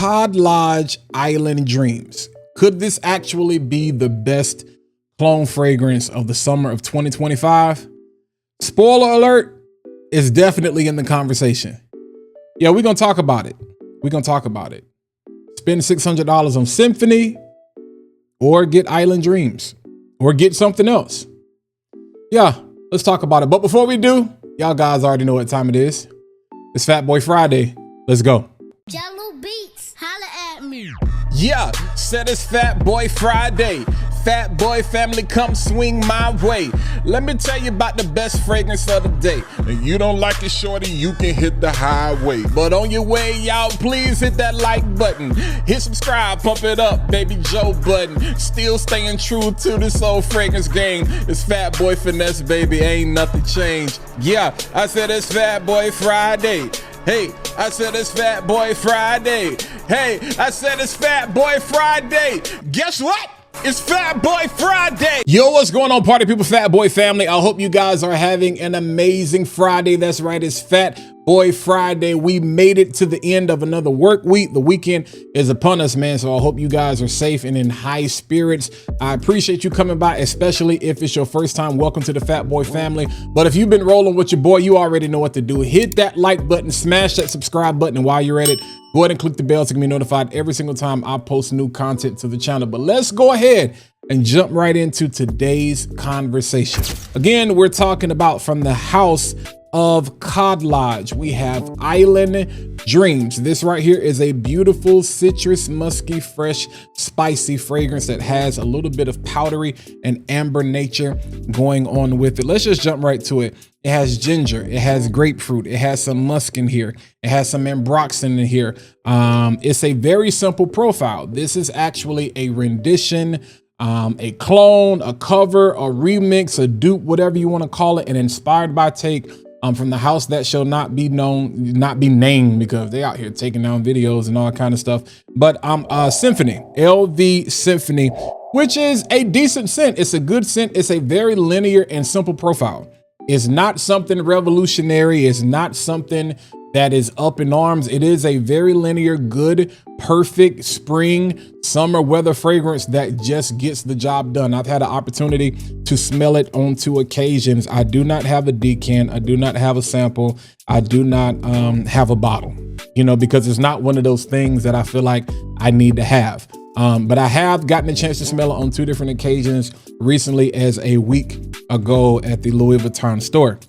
Khadlaj Island Dreams. Could this actually be the best clone fragrance of the summer of 2025? Spoiler alert, it's definitely in the conversation. Yeah, we're gonna talk about it. Spend $600 on Symphony or get Island Dreams or get something else. Yeah, let's talk about it. But before we do, y'all guys already know what time it is. It's Fat Boy Friday. Let's go. Jello Beats, holla at me. Yeah, said it's Fat Boy Friday. Fat Boy family, come swing my way. Let me tell you about the best fragrance of the day. And you don't like it, shorty, you can hit the highway. But on your way, y'all, please hit that like button. Hit subscribe, pump it up, baby Joe button. Still staying true to this old fragrance game. It's Fat Boy Finesse, baby, ain't nothing changed. Yeah, I said it's Fat Boy Friday. Hey, I said it's Fat Boy Friday. Hey, I said it's Fat Boy Friday. Guess what? It's Fat Boy Friday. Yo, what's going on, party people, Fat Boy family? I hope you guys are having an amazing Friday. That's right, it's Fat Boy Friday. We made it to the end of another work week. The weekend is upon us, man. So I hope you guys are safe and in high spirits. I appreciate you coming by, especially if it's your first time. Welcome to the Fat Boy family. But if you've been rolling with your boy, you already know what to do. Hit that like button, smash that subscribe button, and while you're at it, go ahead and click the bell to get me notified every single time I post new content to the channel. But let's go ahead and jump right into today's conversation. Again, we're talking about from the house of Khadlaj. We have Island Dreams. This right here is a beautiful citrus, musky, fresh, spicy fragrance that has a little bit of powdery and amber nature going on with it. Let's just jump right to it. It has ginger, it has grapefruit, it has some musk in here, it has some ambroxan in here. It's a very simple profile. This is actually a rendition, a clone, a cover, a remix, a dupe, whatever you want to call it, an inspired by take from the house that shall not be named, because they out here taking down videos and all that kind of stuff. But Symphony, LV Symphony, which is a decent scent. It's a good scent. It's a very linear and simple profile. It's not something revolutionary. It's not something that is up in arms. It is a very linear, good, perfect spring, summer weather fragrance that just gets the job done. I've had an opportunity to smell it on 2 occasions. I do not have a decant. I do not have a sample. I do not have a bottle, you know, because it's not one of those things that I feel like I need to have. But I have gotten a chance to smell it on 2 different occasions recently, as a week ago at the Louis Vuitton store.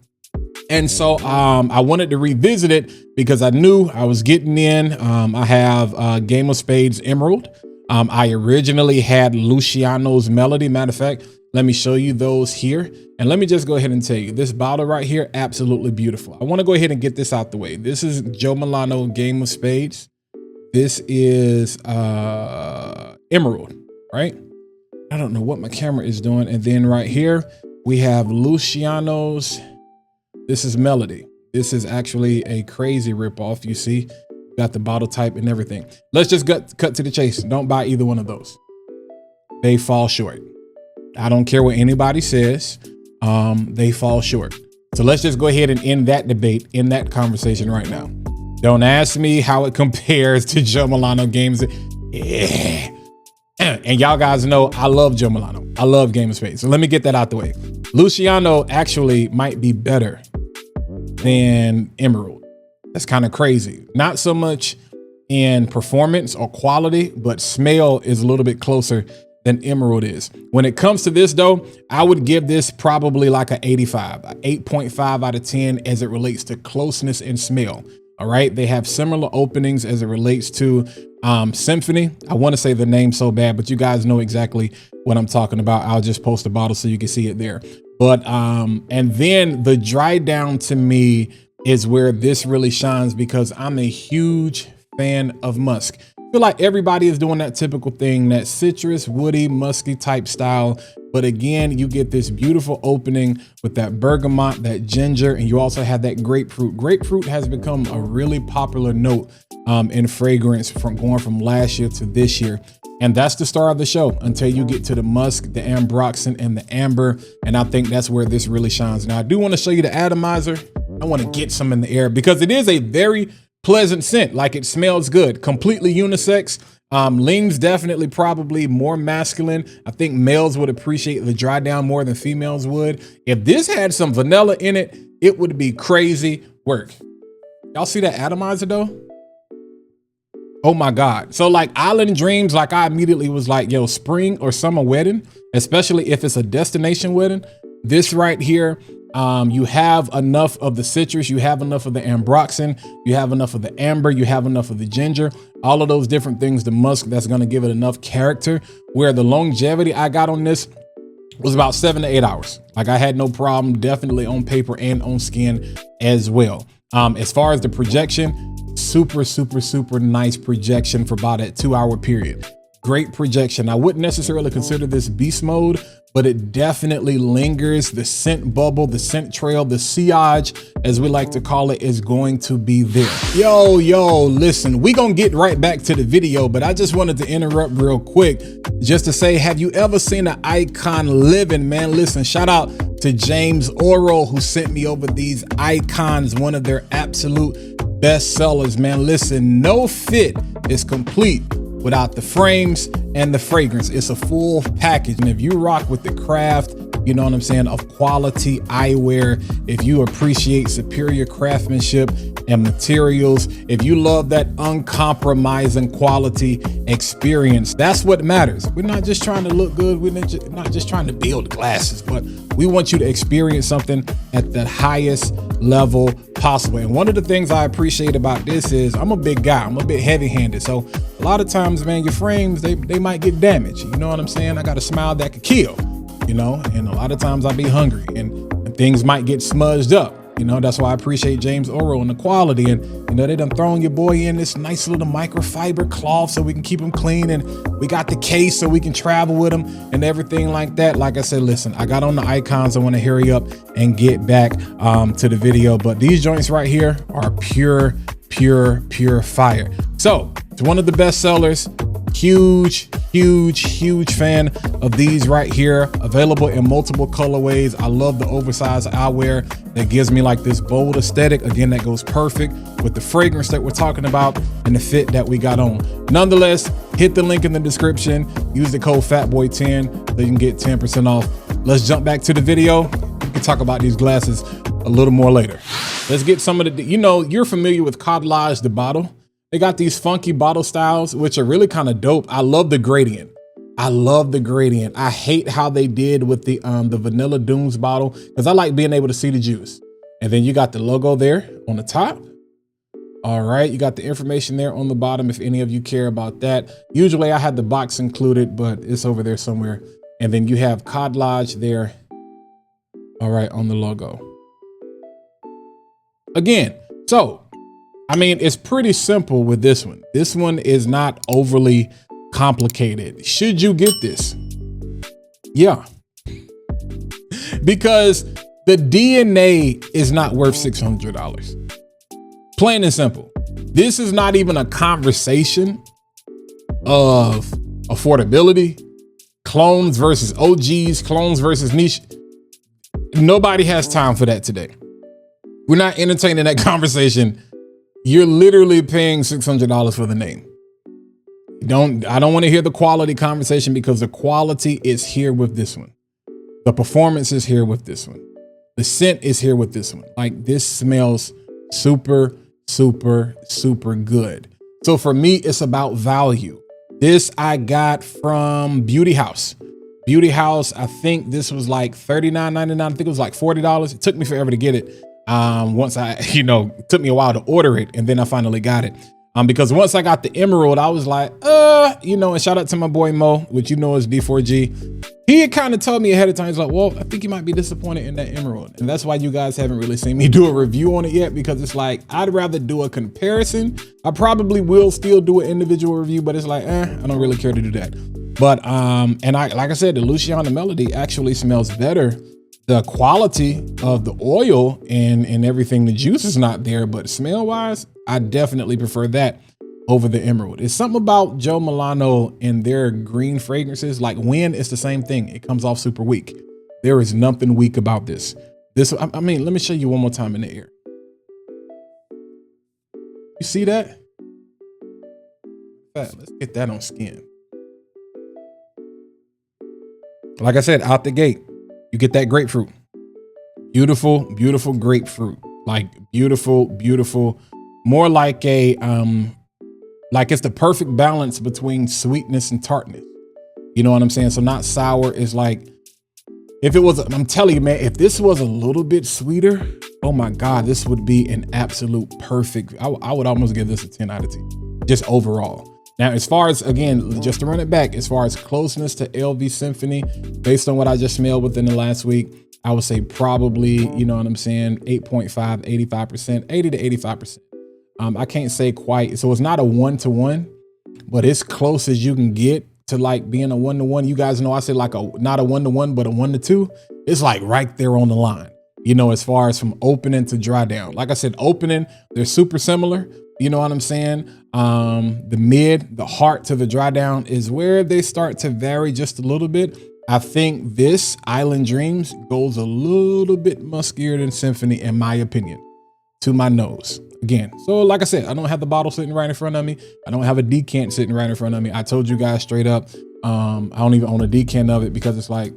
And so I wanted to revisit it because I knew I was getting in. I have Game of Spades Emerald. I originally had Luciano's Melody. Matter of fact, let me show you those here. And let me just go ahead and tell you, this bottle right here, absolutely beautiful. I want to go ahead and get this out the way. This is Joe Milano Game of Spades. This is Emerald, right? I don't know what my camera is doing. And then right here, we have Luciano's. This is Melody. This is actually a crazy ripoff. You see, got the bottle type and everything. Let's just cut to the chase. Don't buy either one of those. They fall short. I don't care what anybody says. They fall short. So let's just go ahead and end that debate, in that conversation right now. Don't ask me how it compares to Joe Milano games. Yeah. And y'all guys know I love Joe Milano. I love Game of Spades. So let me get that out the way. Luciano actually might be better than Emerald. That's kind of crazy. Not so much in performance or quality, but smell is a little bit closer than Emerald is. When it comes to this though, I would give this probably like an 85, an 8.5 out of 10 as it relates to closeness and smell. All right, they have similar openings as it relates to Symphony. I want to say the name so bad, but you guys know exactly what I'm talking about. I'll just post a bottle so you can see it there. But and then the dry down to me is where this really shines, because I'm a huge fan of musk. I feel like everybody is doing that typical thing, that citrus, woody, musky type style. But again, you get this beautiful opening with that bergamot, that ginger, and you also have that grapefruit. Grapefruit has become a really popular note in fragrance from going from last year to this year. And that's the star of the show until you get to the musk, the ambroxan, and the amber. And I think that's where this really shines. Now, I do want to show you the atomizer. I want to get some in the air because it is a very pleasant scent. Like it smells good, completely unisex. Leans definitely probably more masculine. I think males would appreciate the dry down more than females would. If this had some vanilla in it, it would be crazy work. Y'all see that atomizer though? Oh my God. So like Island Dreams, like I immediately was like, yo, spring or summer wedding, especially if it's a destination wedding. This right here, you have enough of the citrus, you have enough of the ambroxan, you have enough of the amber, you have enough of the ginger, all of those different things, the musk that's gonna give it enough character, where the longevity I got on this was about 7 to 8 hours. Like I had no problem, definitely on paper and on skin as well. As far as the projection, super nice projection for about a 2-hour period. Great projection. I wouldn't necessarily consider this beast mode, but it definitely lingers. The scent bubble, the scent trail, the sillage, as we like to call it, is going to be there. Yo, listen, we gonna get right back to the video, but I just wanted to interrupt real quick just to say, have you ever seen an icon living, man? Listen, shout out to James Oro, who sent me over these icons, one of their absolute best sellers, man. Listen, no fit is complete without the frames and the fragrance. It's a full package. And if you rock with the craft, you know what I'm saying, of quality eyewear, if you appreciate superior craftsmanship and materials, if you love that uncompromising quality experience, that's what matters. We're not just trying to look good. We're not just trying to build glasses, but we want you to experience something at the highest level possible. And one of the things I appreciate about this is I'm a big guy. I'm a bit heavy-handed. So a lot of times, man, your frames, they might get damaged. You know what I'm saying? I got a smile that could kill, you know, and a lot of times I be hungry and things might get smudged up. You know, that's why I appreciate James Oro and the quality. And, you know, they done thrown your boy in this nice little microfiber cloth so we can keep him clean. And we got the case so we can travel with him and everything like that. Like I said, listen, I got on the icons. I want to hurry up and get back to the video. But these joints right here are pure fire. So it's one of the best sellers. Huge fan of these right here, available in multiple colorways. I love the oversized eyewear that gives me like this bold aesthetic. Again, that goes perfect with the fragrance that we're talking about and the fit that we got on. Nonetheless, hit the link in the description, use the code FATBOY10 so you can get 10% off. Let's jump back to the video. We can talk about these glasses a little more later. Let's get some of the, you know, you're familiar with Khadlaj, the bottle. They got these funky bottle styles, which are really kind of dope. I love the gradient. I hate how they did with the Vanilla Dooms bottle, because I like being able to see the juice. And then you got the logo there on the top. All right, you got the information there on the bottom if any of you care about that. Usually I had the box included, but it's over there somewhere. And then you have Khadlaj there. All right, on the logo. Again, so I mean, it's pretty simple with this one. This one is not overly complicated. Should you get this? Yeah. Because the DNA is not worth $600. Plain and simple. This is not even a conversation of affordability, clones versus OGs, clones versus niche. Nobody has time for that today. We're not entertaining that conversation. You're literally paying $600 for the name. I don't want to hear the quality conversation, because the quality is here with this one. The performance is here with this one. The scent is here with this one. Like, this smells super good. So for me, it's about value. This I got from Beauty House. Beauty House, I think this was like $39.99. I think it was like $40. It took me forever to get it. Once I, you know, it took me a while to order it, and then I finally got it. Because once I got the emerald, I was like, you know, and shout out to my boy Mo, which you know is D4G. He had kind of told me ahead of time, he's like, well, I think you might be disappointed in that emerald. And that's why you guys haven't really seen me do a review on it yet, because it's like, I'd rather do a comparison. I probably will still do an individual review, but it's like, I don't really care to do that. But, and like I said, the Luciana Melody actually smells better. The quality of the oil and everything, the juice is not there, but smell wise, I definitely prefer that over the emerald. It's something about Joe Milano and their green fragrances. Like Wind, it's the same thing. It comes off super weak. There is nothing weak about this. I mean, let me show you one more time in the air. You see that? Let's get that on skin. Like I said, out the gate, you get that grapefruit. Beautiful, beautiful grapefruit. Like beautiful, beautiful. More like a, like it's the perfect balance between sweetness and tartness. You know what I'm saying? So not sour. It's like, if it was, I'm telling you, man, if this was a little bit sweeter, oh my God, this would be an absolute perfect. I would almost give this a 10 out of 10, just overall. Now, as far as, again, just to run it back, as far as closeness to LV Symphony, based on what I just smelled within the last week, I would say probably, you know what I'm saying, 8.5, 85%, 80 to 85%. I can't say quite, so it's not a 1-to-1, but it's close as you can get to like being a 1-to-1. You guys know I said like not a 1-to-1, but a 1-to-2. It's like right there on the line, you know, as far as from opening to dry down. Like I said, opening, they're super similar. You know what I'm saying? The mid, the heart to the dry down is where they start to vary just a little bit. I think this Island Dreams goes a little bit muskier than Symphony, in my opinion, to my nose. Again, so like I said, I don't have the bottle sitting right in front of me. I don't have a decant sitting right in front of me. I told you guys straight up, I don't even own a decant of it because it's like,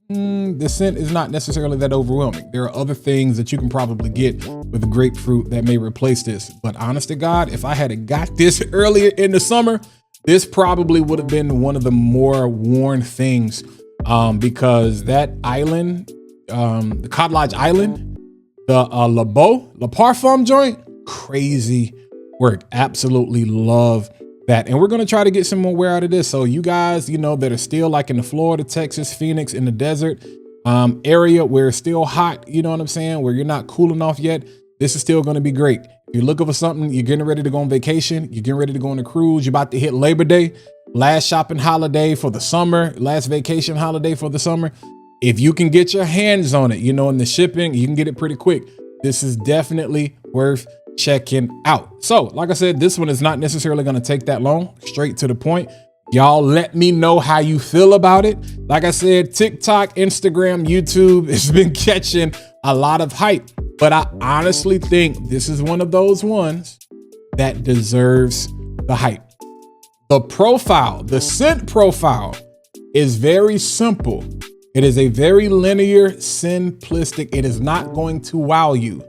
the scent is not necessarily that overwhelming. There are other things that you can probably get with the grapefruit that may replace this. But honest to God, if I had got this earlier in the summer, this probably would have been one of the more worn things, because that island, the Khadlaj Island, the La Parfum joint, crazy work. Absolutely love that. And we're going to try to get some more wear out of this. So you guys, you know, that are still like in the Florida, Texas, Phoenix, in the desert area where it's still hot, you know what I'm saying, where you're not cooling off yet, this is still going to be great. If you're looking for something, you're getting ready to go on vacation, you're getting ready to go on a cruise, you're about to hit Labor Day, last shopping holiday for the summer, last vacation holiday for the summer. If you can get your hands on it, you know, in the shipping, you can get it pretty quick. This is definitely worth checking out. So like I said, this one is not necessarily going to take that long, straight to the point. Y'all let me know how you feel about it. Like I said, TikTok, Instagram, YouTube has been catching a lot of hype, but I honestly think this is one of those ones that deserves the hype. The profile, the scent profile is very simple. It is a very linear, simplistic. It is not going to wow you.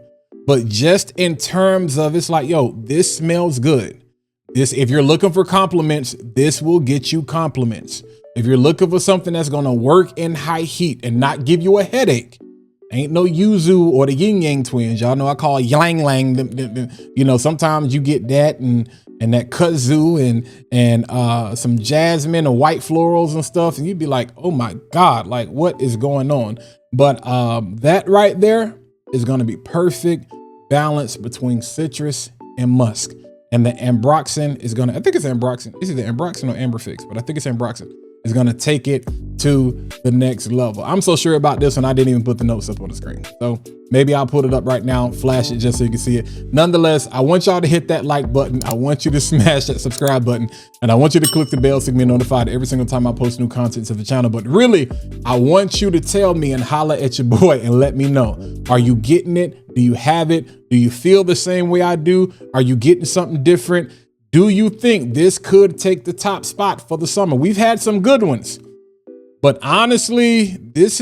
But just in terms of, it's like, yo, this smells good. This, if you're looking for compliments, this will get you compliments. If you're looking for something that's going to work in high heat and not give you a headache, ain't no yuzu or the yin yang twins. Y'all know I call it yang lang. You know, sometimes you get that and that kudzu and some jasmine or white florals and stuff. And you'd be like, oh my God, like what is going on? But that right there is going to be perfect balance between citrus and musk. And the ambroxan is going to, I think it's ambroxan. It's either ambroxan or amberfix, but I think it's ambroxan. Is going to take it to the next level. I'm so sure about this one, I didn't even put the notes up on the screen. So maybe I'll put it up right now, flash it just so you can see it. Nonetheless, I want y'all to hit that like button. I want you to smash that subscribe button. And I want you to click the bell so you can be notified every single time I post new content to the channel. But really, I want you to tell me and holler at your boy and let me know. Are you getting it? Do you have it? Do you feel the same way I do? Are you getting something different? Do you think this could take the top spot for the summer? We've had some good ones, but honestly, this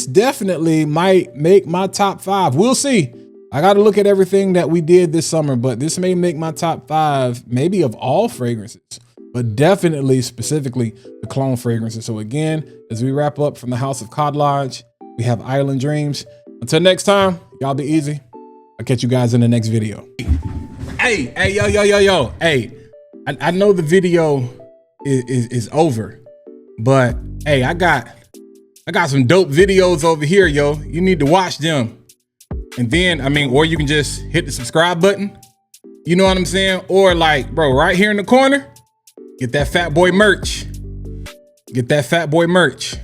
definitely might make my top 5. We'll see. I got to look at everything that we did this summer, but this may make my top 5, maybe of all fragrances, but definitely specifically the cologne fragrances. So again, as we wrap up from the House of Khadlaj, we have Island Dreams. Until next time, y'all be easy. I'll catch you guys in the next video. Hey, yo. Hey, I know the video is over, but hey, I got some dope videos over here, yo. You need to watch them. And then, I mean, or you can just hit the subscribe button. You know what I'm saying? Or like, bro, right here in the corner, get that Fat Boy merch. Get that Fat Boy merch.